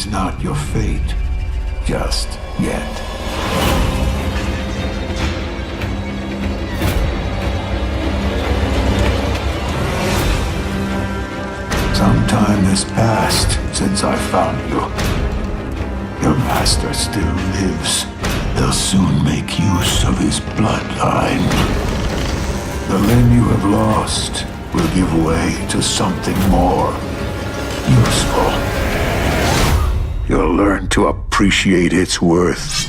is not your fate. Just yet. Some time has passed since I found you. Your master still lives. They'll soon make use of his bloodline. The limb you have lost will give way to something more useful. You'll learn to appreciate its worth.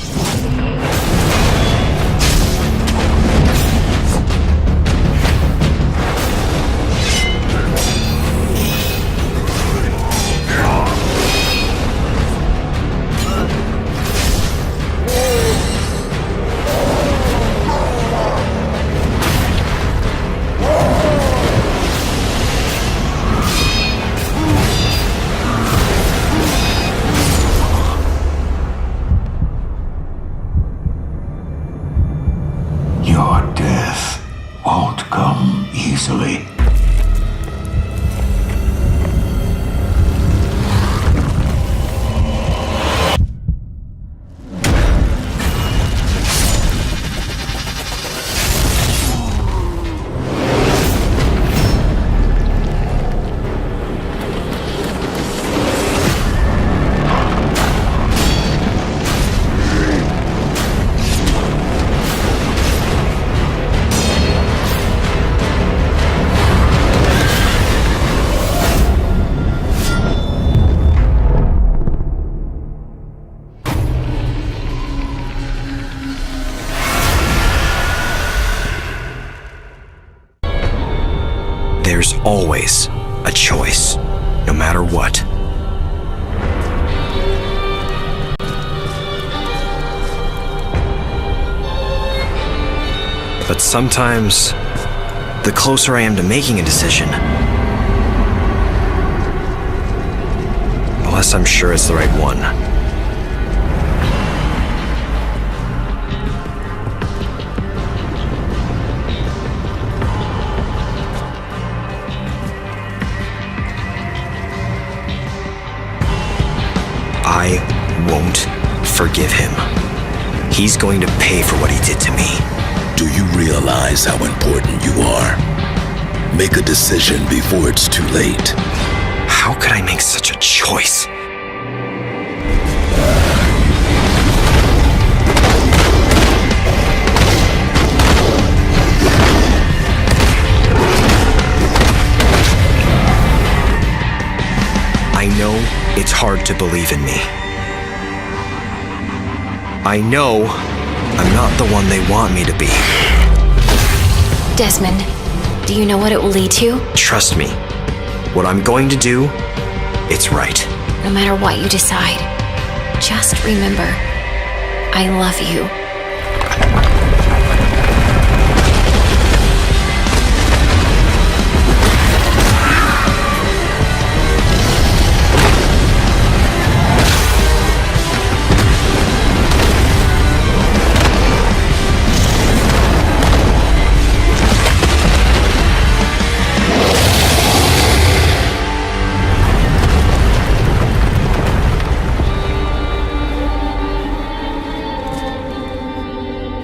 Your death won't come easily. There's always a choice, no matter what. But sometimes, the closer I am to making a decision, the less I'm sure it's the right one. I won't forgive him. He's going to pay for what he did to me. Do you realize how important you are? Make a decision before it's too late. How could I make such a choice? I know it's hard to believe in me. I know I'm not the one they want me to be. Desmond, do you know what it will lead to? Trust me. What I'm going to do, it's right. No matter what you decide, just remember, I love you.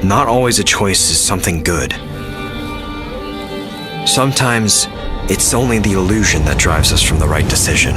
Not always a choice is something good. Sometimes, it's only the illusion that drives us from the right decision.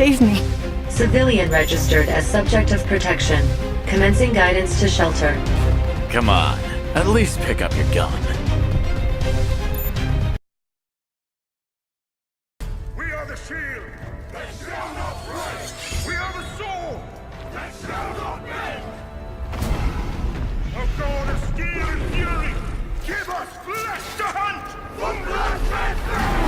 save me. Civilian registered as subject of protection. Commencing guidance to shelter. Come on, at least pick up your gun. We are the shield that shall not break. We are the sword that shall not bend. A god of steel and fury, give us flesh to hunt from Black Panther!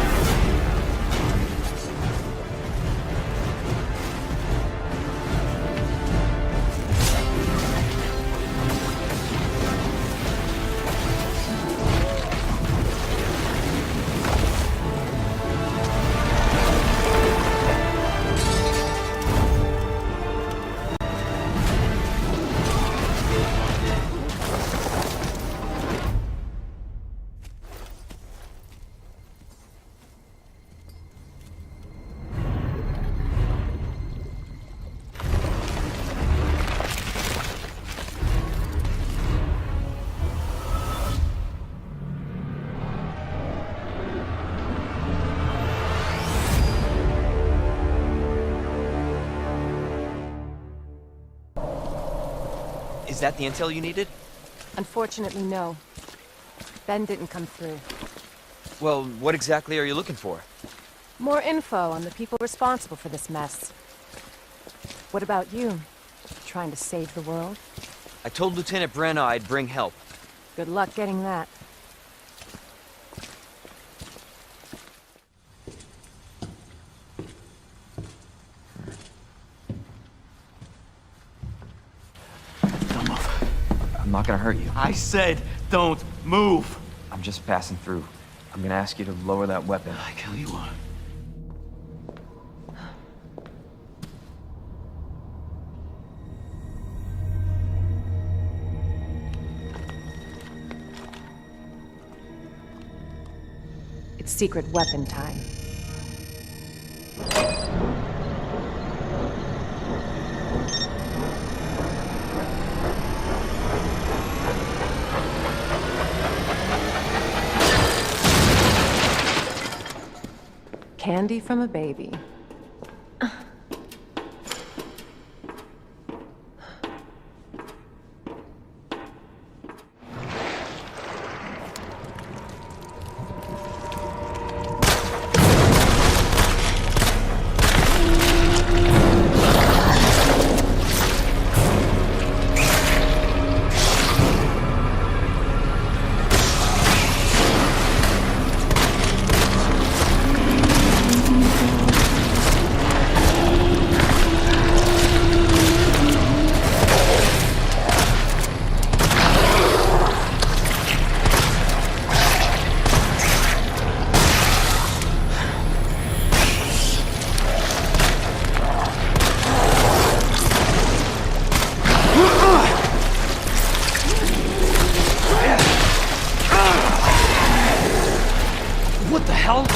Is that the intel you needed? Unfortunately, no. Ben didn't come through. Well, what exactly are you looking for? More info on the people responsible for this mess. What about you? Trying to save the world? I told Lieutenant Brenna I'd bring help. Good luck getting that. Don't move. I'm not gonna hurt you. I said don't move. I'm just passing through. I'm gonna ask you to lower that weapon. I kill you one. It's secret weapon time. Candy from a baby. What the hell?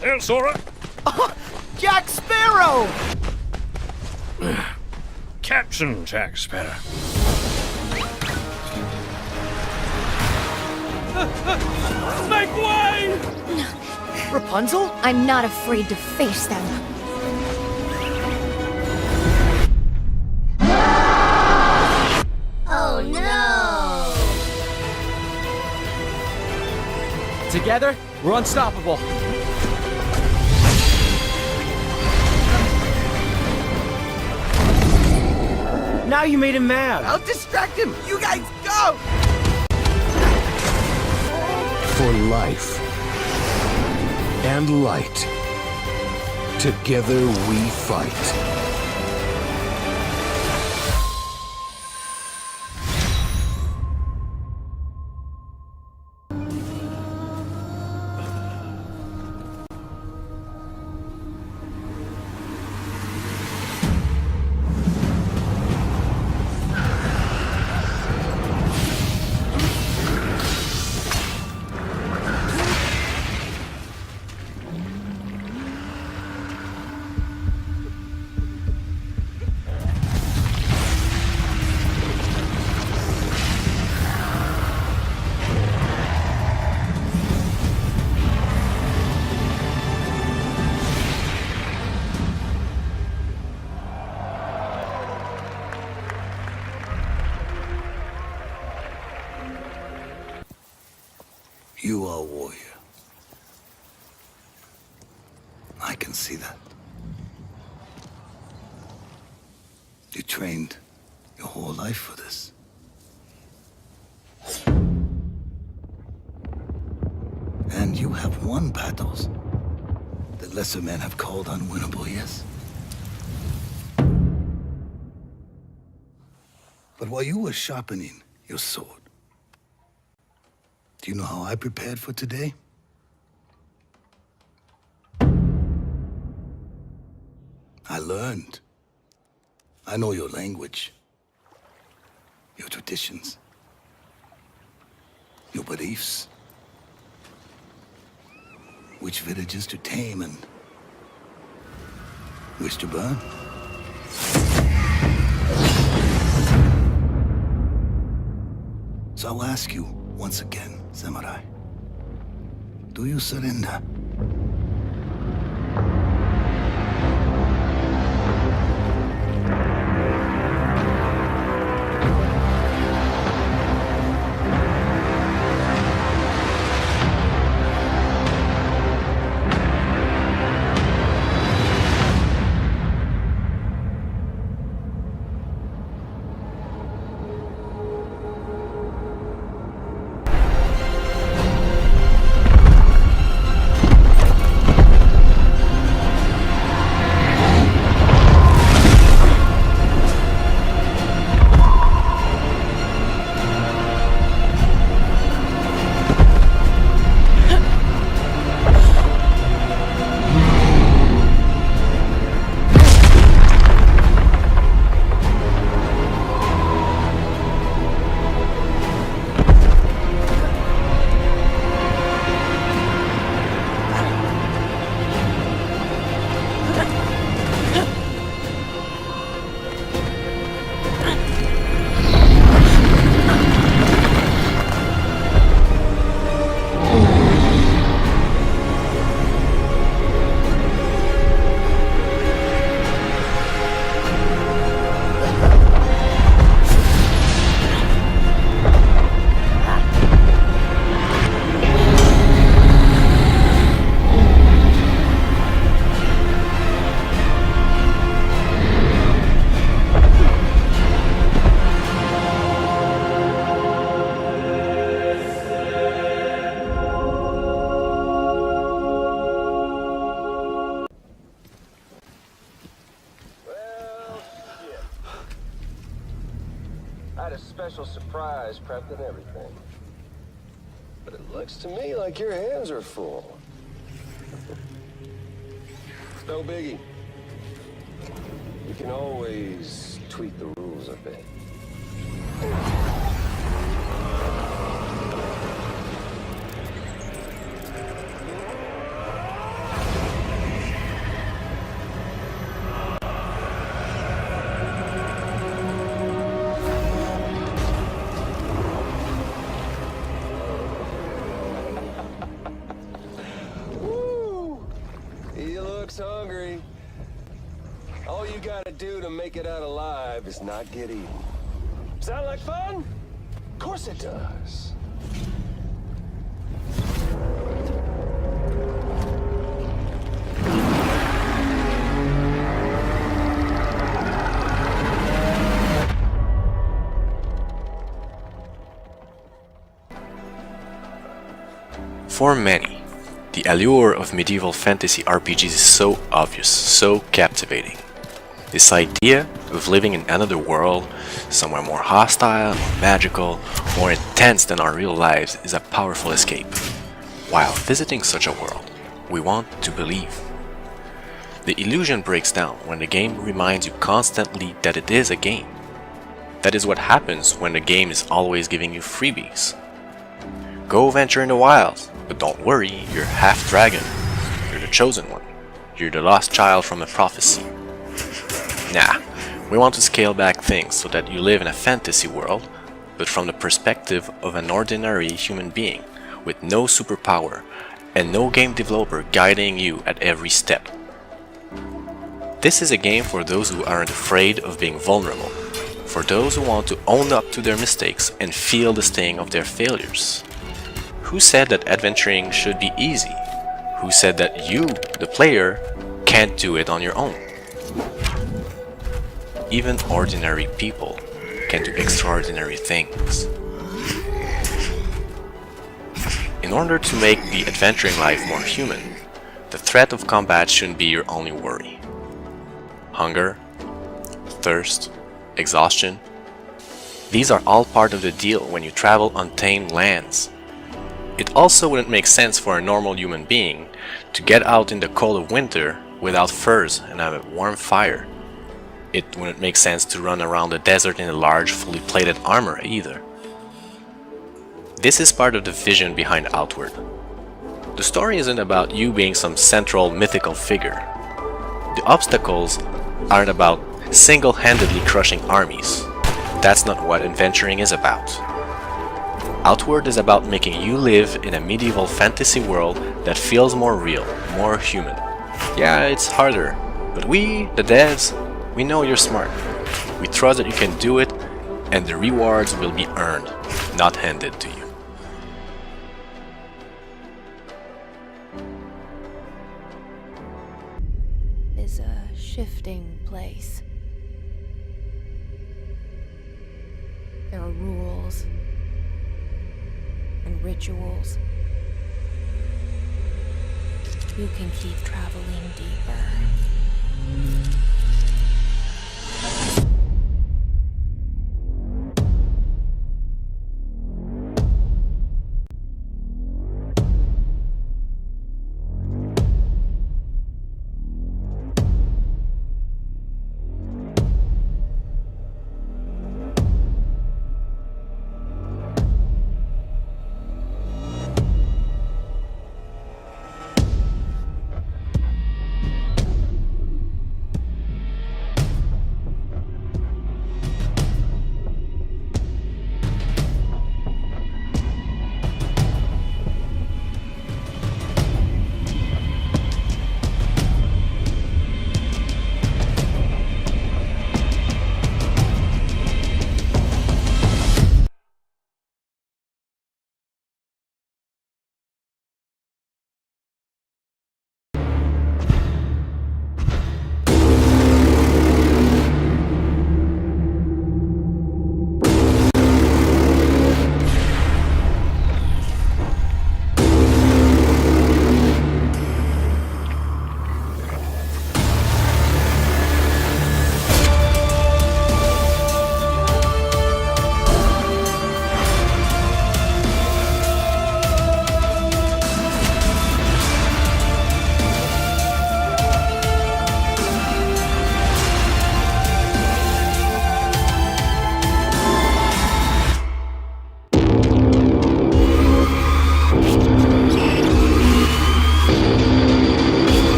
Hey, Sora. Jack Sparrow! Captain Jack Sparrow. Make way! Rapunzel? I'm not afraid to face them. Oh no! Together, we're unstoppable. Now you made him mad. I'll distract him! You guys go! For life and light, together we fight. You are a warrior. I can see that. You trained your whole life for this. And you have won battles that lesser men have called unwinnable, yes? But while you were sharpening your sword, do you know how I prepared for today? I learned. I know your language, your traditions, your beliefs, which villages to tame and which to burn. So I'll ask you once again, Samurai, do you surrender? special surprise prepped and everything. But it looks to me like your hands are full. No biggie. You can always tweak the rules a bit. Hungry. All you gotta do to make it out alive is not get eaten. Sound like fun? Of course it does. For many, the allure of medieval fantasy RPGs is so obvious, so captivating. This idea of living in another world, somewhere more hostile, more magical, more intense than our real lives, is a powerful escape. While visiting such a world, we want to believe. The illusion breaks down when the game reminds you constantly that it is a game. That is what happens when the game is always giving you freebies. Go venture in the wilds, but don't worry, you're half dragon. You're the chosen one. You're the lost child from a prophecy. Nah, we want to scale back things so that you live in a fantasy world, but from the perspective of an ordinary human being, with no superpower, and no game developer guiding you at every step. This is a game for those who aren't afraid of being vulnerable, for those who want to own up to their mistakes and feel the sting of their failures. Who said that adventuring should be easy? Who said that you, the player, can't do it on your own? Even ordinary people can do extraordinary things. In order to make the adventuring life more human, the threat of combat shouldn't be your only worry. Hunger, thirst, exhaustion, these are all part of the deal when you travel untamed lands. It also wouldn't make sense for a normal human being to get out in the cold of winter without furs and have a warm fire. It wouldn't make sense to run around the desert in a large, fully plated armor either. This is part of the vision behind Outward. The story isn't about you being some central mythical figure. The obstacles aren't about single-handedly crushing armies. That's not what adventuring is about. Outward is about making you live in a medieval fantasy world that feels more real, more human. Yeah, it's harder, but we, the devs, we know you're smart. We trust that you can do it, and the rewards will be earned, not handed to you. Is a shifting place. There are rules and rituals. You can keep traveling deeper.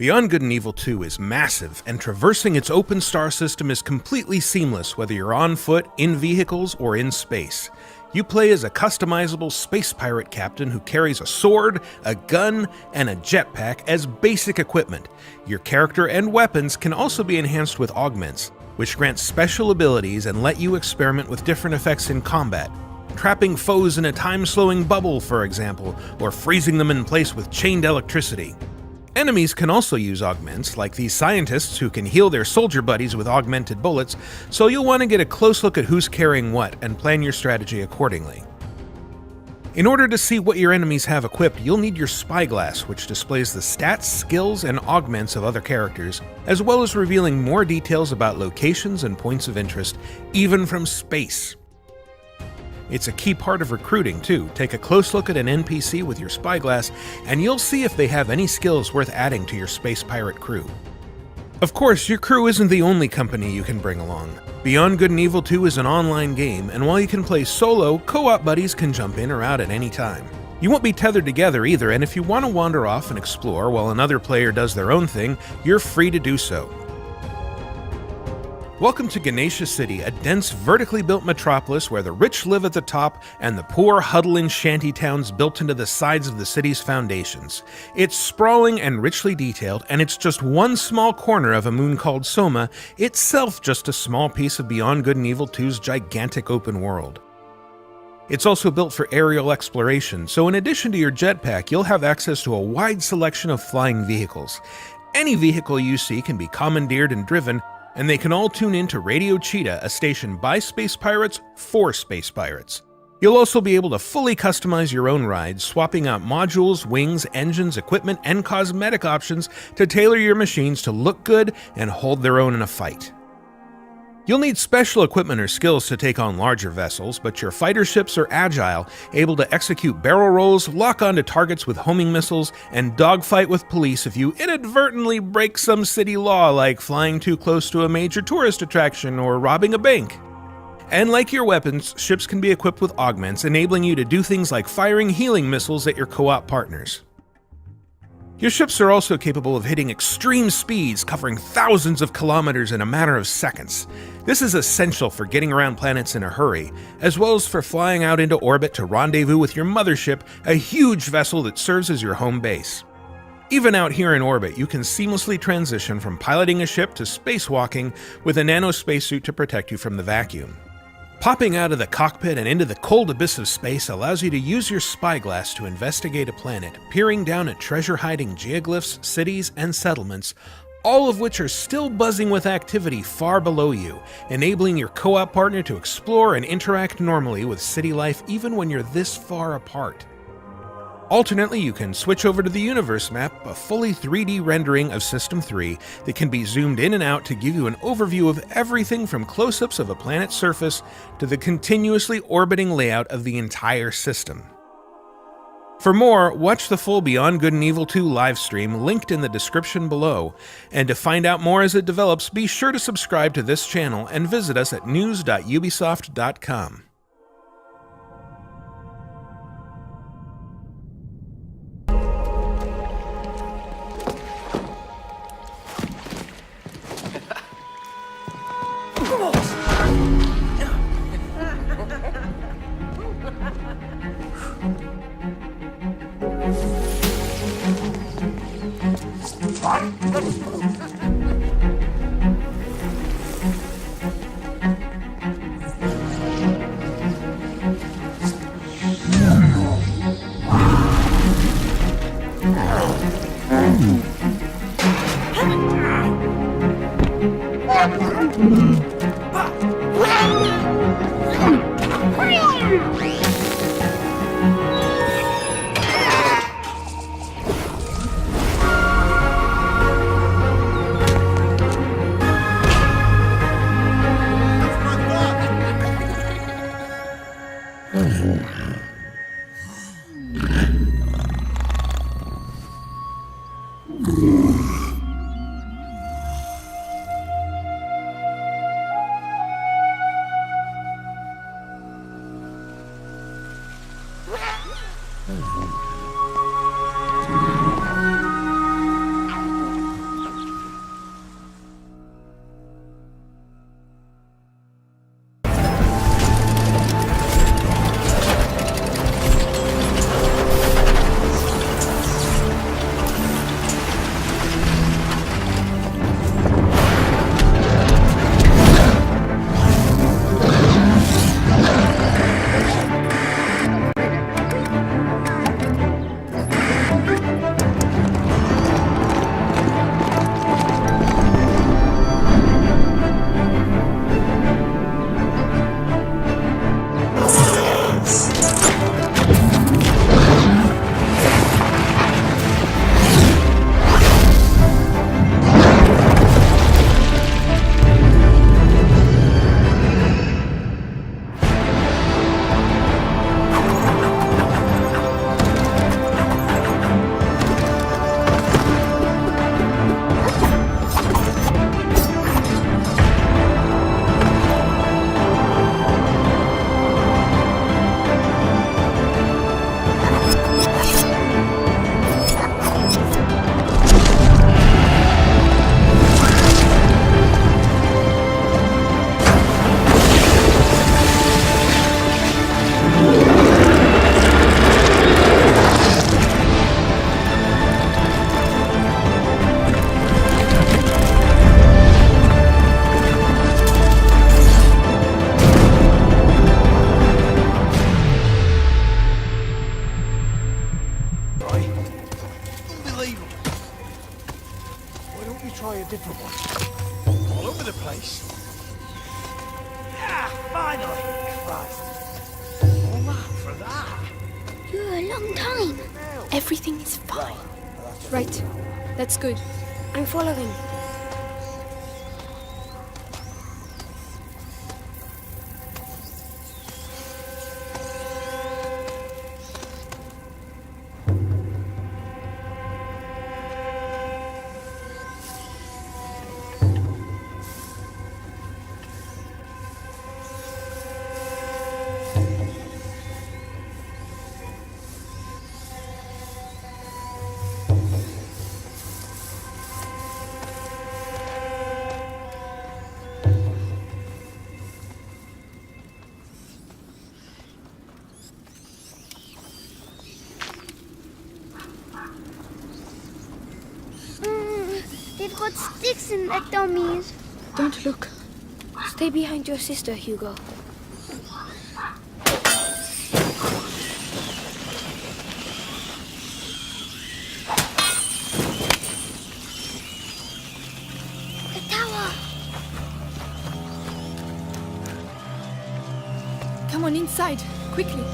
Beyond Good and Evil 2 is massive, and traversing its open star system is completely seamless whether you're on foot, in vehicles, or in space. You play as a customizable space pirate captain who carries a sword, a gun, and a jetpack as basic equipment. Your character and weapons can also be enhanced with augments, which grant special abilities and let you experiment with different effects in combat. Trapping foes in a time-slowing bubble, for example, or freezing them in place with chained electricity. Enemies can also use augments, like these scientists who can heal their soldier buddies with augmented bullets, so you'll want to get a close look at who's carrying what and plan your strategy accordingly. In order to see what your enemies have equipped, you'll need your spyglass, which displays the stats, skills, and augments of other characters, as well as revealing more details about locations and points of interest, even from space. It's a key part of recruiting, too. Take a close look at an NPC with your spyglass, and you'll see if they have any skills worth adding to your space pirate crew. Of course, your crew isn't the only company you can bring along. Beyond Good and Evil 2 is an online game, and while you can play solo, co-op buddies can jump in or out at any time. You won't be tethered together either, and if you want to wander off and explore while another player does their own thing, you're free to do so. Welcome to Ganesha City, a dense, vertically built metropolis where the rich live at the top and the poor huddle in shanty towns built into the sides of the city's foundations. It's sprawling and richly detailed, and it's just one small corner of a moon called Soma, itself just a small piece of Beyond Good and Evil 2's gigantic open world. It's also built for aerial exploration, so in addition to your jetpack, you'll have access to a wide selection of flying vehicles. Any vehicle you see can be commandeered and driven, and they can all tune in to Radio Cheetah, a station by space pirates for space pirates. You'll also be able to fully customize your own rides, swapping out modules, wings, engines, equipment, and cosmetic options to tailor your machines to look good and hold their own in a fight. You'll need special equipment or skills to take on larger vessels, but your fighter ships are agile, able to execute barrel rolls, lock onto targets with homing missiles, and dogfight with police if you inadvertently break some city law like flying too close to a major tourist attraction or robbing a bank. And like your weapons, ships can be equipped with augments, enabling you to do things like firing healing missiles at your co-op partners. Your ships are also capable of hitting extreme speeds, covering thousands of kilometers in a matter of seconds. This is essential for getting around planets in a hurry, as well as for flying out into orbit to rendezvous with your mothership, a huge vessel that serves as your home base. Even out here in orbit, you can seamlessly transition from piloting a ship to spacewalking with a nano spacesuit to protect you from the vacuum. Popping out of the cockpit and into the cold abyss of space allows you to use your spyglass to investigate a planet, peering down at treasure-hiding geoglyphs, cities, and settlements, all of which are still buzzing with activity far below you, enabling your co-op partner to explore and interact normally with city life even when you're this far apart. Alternately, you can switch over to the universe map, a fully 3D rendering of System 3 that can be zoomed in and out to give you an overview of everything from close-ups of a planet's surface to the continuously orbiting layout of the entire system. For more, watch the full Beyond Good and Evil 2 livestream linked in the description below, and to find out more as it develops, be sure to subscribe to this channel and visit us at news.ubisoft.com. Everything is fine. Right. That's good. I'm following. They've got sticks in their dummies. Don't look. Stay behind your sister, Hugo. The tower. Come on inside, quickly.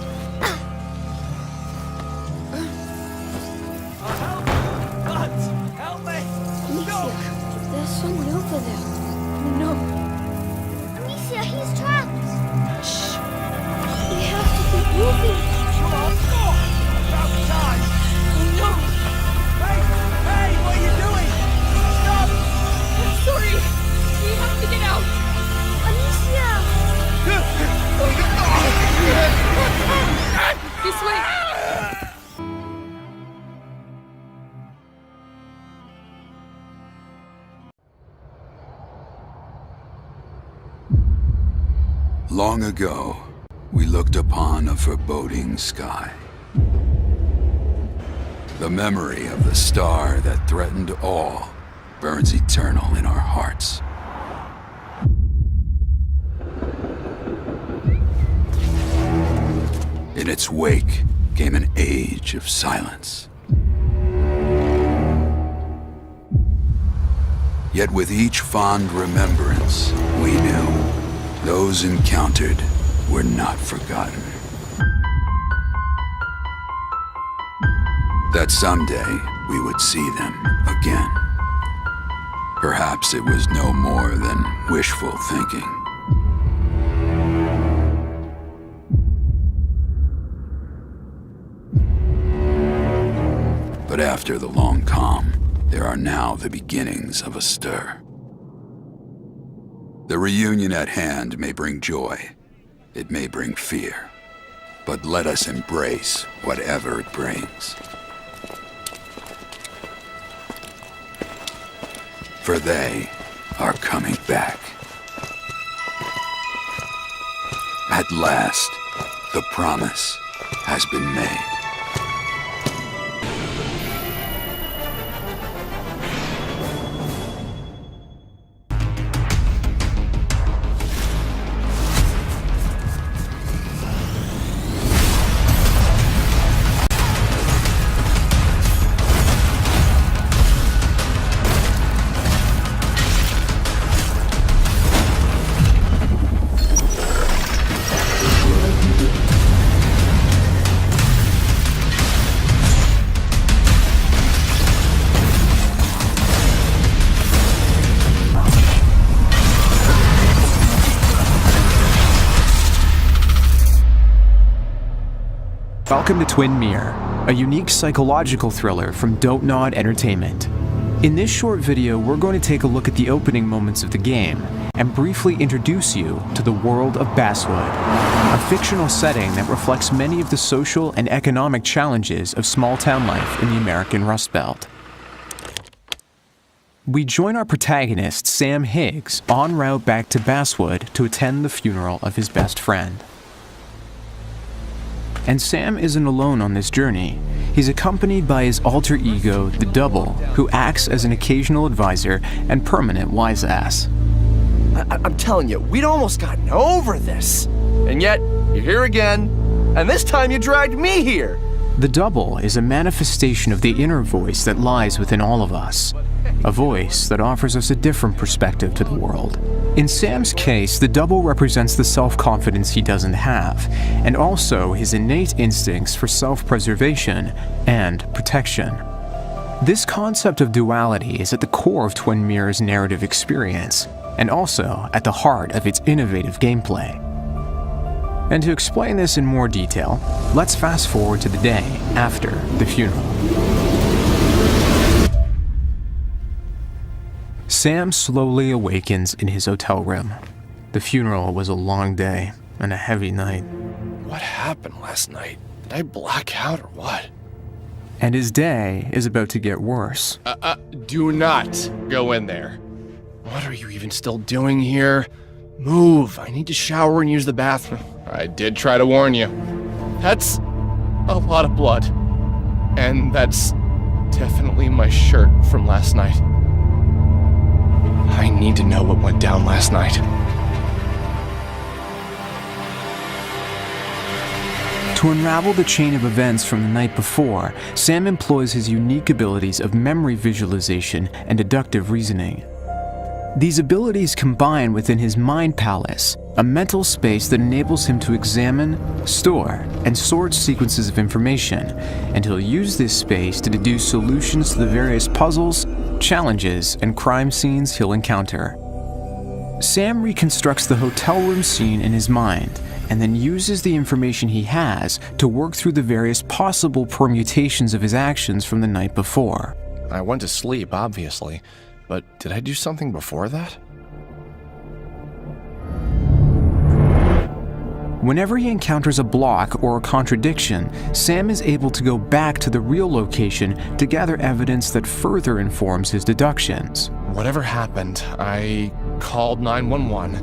There's someone over there. No. Amicia, he's trapped. Shh. We have to keep moving. Come on, go! About time! Oh no! Hey, what are you doing? Stop! I'm sorry. We have to get out. Amicia! This way. Long ago, we looked upon a foreboding sky. The memory of the star that threatened all burns eternal in our hearts. In its wake came an age of silence. Yet with each fond remembrance, we knew those encountered were not forgotten. That someday we would see them again. Perhaps it was no more than wishful thinking. But after the long calm, there are now the beginnings of a stir. The reunion at hand may bring joy, it may bring fear, but let us embrace whatever it brings. For they are coming back. At last, the promise has been made. Welcome to Twin Mirror, a unique psychological thriller from Don't Nod Entertainment. In this short video, we're going to take a look at the opening moments of the game and briefly introduce you to the world of Basswood, a fictional setting that reflects many of the social and economic challenges of small-town life in the American Rust Belt. We join our protagonist, Sam Higgs, en route back to Basswood to attend the funeral of his best friend. And Sam isn't alone on this journey. He's accompanied by his alter ego, the Double, who acts as an occasional advisor and permanent wise-ass. I'm telling you, we'd almost gotten over this. And yet, you're here again, and this time you dragged me here. The Double is a manifestation of the inner voice that lies within all of us. A voice that offers us a different perspective to the world. In Sam's case, the double represents the self-confidence he doesn't have, and also his innate instincts for self-preservation and protection. This concept of duality is at the core of Twin Mirror's narrative experience, and also at the heart of its innovative gameplay. And to explain this in more detail, let's fast forward to the day after the funeral. Sam slowly awakens in his hotel room. The funeral was a long day and a heavy night. What happened last night? Did I black out or what? And his day is about to get worse. Do not go in there. What are you even still doing here? Move, I need to shower and use the bathroom. I did try to warn you. That's a lot of blood. And that's definitely my shirt from last night. I need to know what went down last night. To unravel the chain of events from the night before, Sam employs his unique abilities of memory visualization and deductive reasoning. These abilities combine within his mind palace, a mental space that enables him to examine, store, and sort sequences of information, and he'll use this space to deduce solutions to the various puzzles, challenges, and crime scenes he'll encounter. Sam reconstructs the hotel room scene in his mind, and then uses the information he has to work through the various possible permutations of his actions from the night before. I went to sleep, obviously, but did I do something before that? Whenever he encounters a block or a contradiction, Sam is able to go back to the real location to gather evidence that further informs his deductions. Whatever happened, I called 911.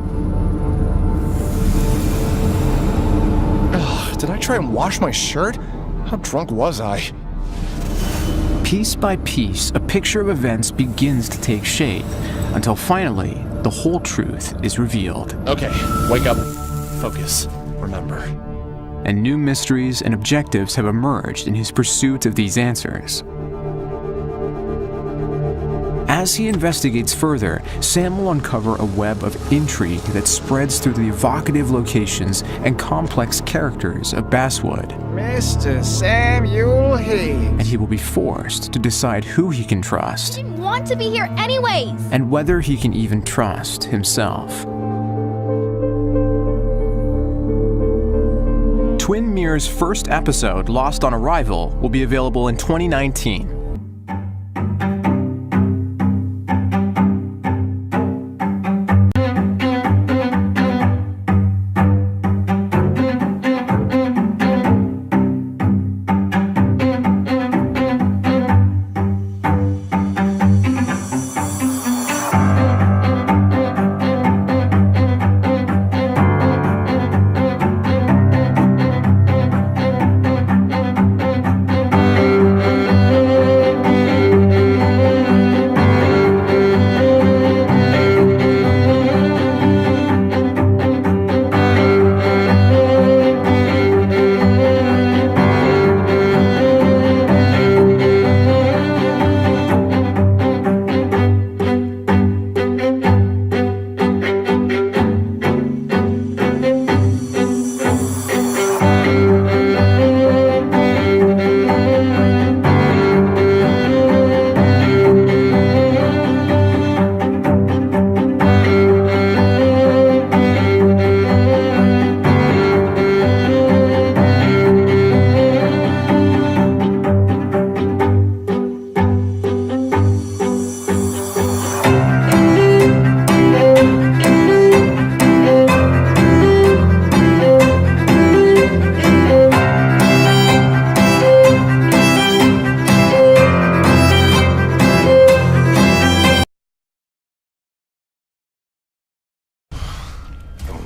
Ugh, did I try and wash my shirt? How drunk was I? Piece by piece, a picture of events begins to take shape, until finally, the whole truth is revealed. Okay, wake up. Focus. Remember. And new mysteries and objectives have emerged in his pursuit of these answers. As he investigates further, Sam will uncover a web of intrigue that spreads through the evocative locations and complex characters of Basswood. Mr. Samuel Hayes. And he will be forced to decide who he can trust. I didn't want to be here anyways. And whether he can even trust himself. Twin Mirror's first episode, Lost on Arrival, will be available in 2019.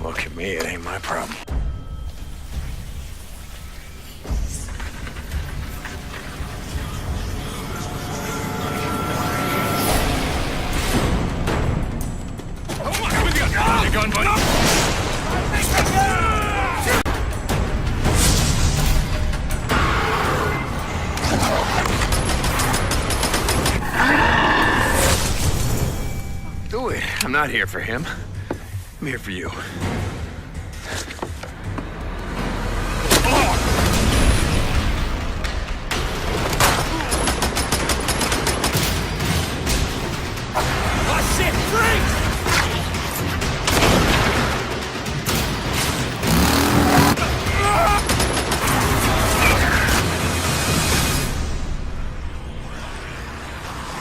Look at me, it ain't my problem. Do it. I'm not here for him. I'm here for you. Oh shit, freeze!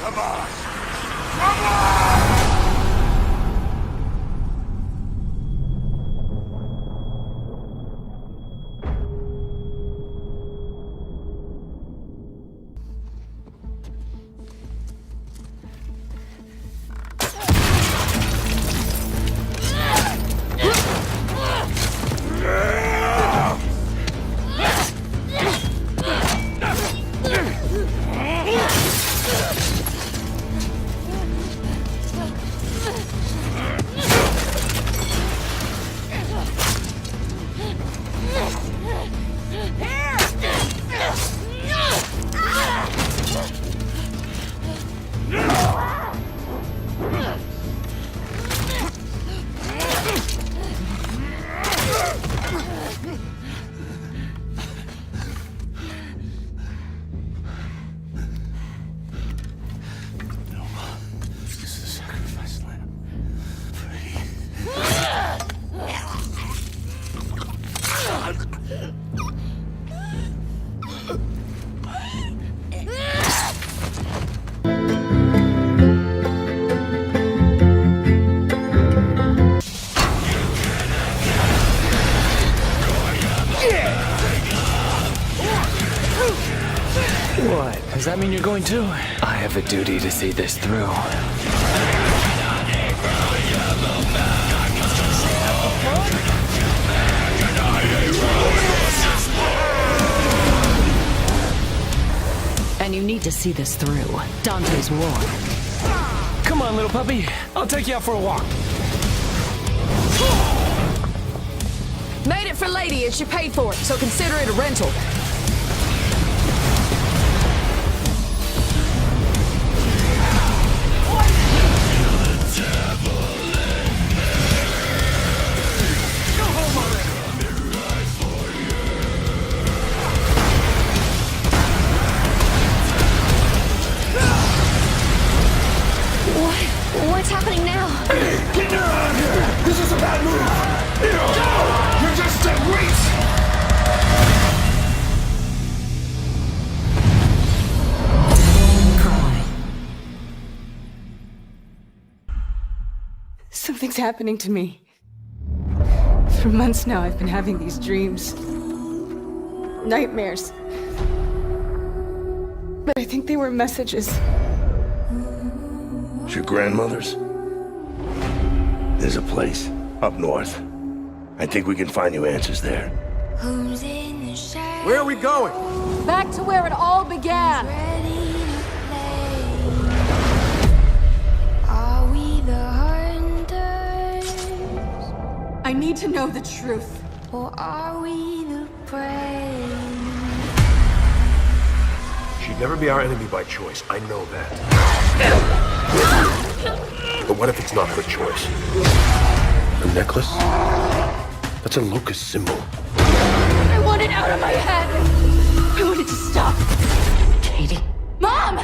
Come on! Come on! What? Does that mean you're going too? I have a duty to see this through. And you need to see this through. Dante's war. Come on, little puppy. I'll take you out for a walk. Made it for Lady and she paid for it, so consider it a rental. What's happening now? Get her out of here! This is a bad move! Go! You're just dead weight! Something's happening to me. For months now, I've been having these dreams. Nightmares. But I think they were messages. It's your grandmother's? There's a place up north. I think we can find you answers there. Where are we going? Back to where it all began. Are we the hunters? I need to know the truth. Or are we the prey? She'd never be our enemy by choice. I know that. But what if it's not her choice? A necklace? That's a locust symbol. I want it out of my head. I want it to stop. Katie. Mom!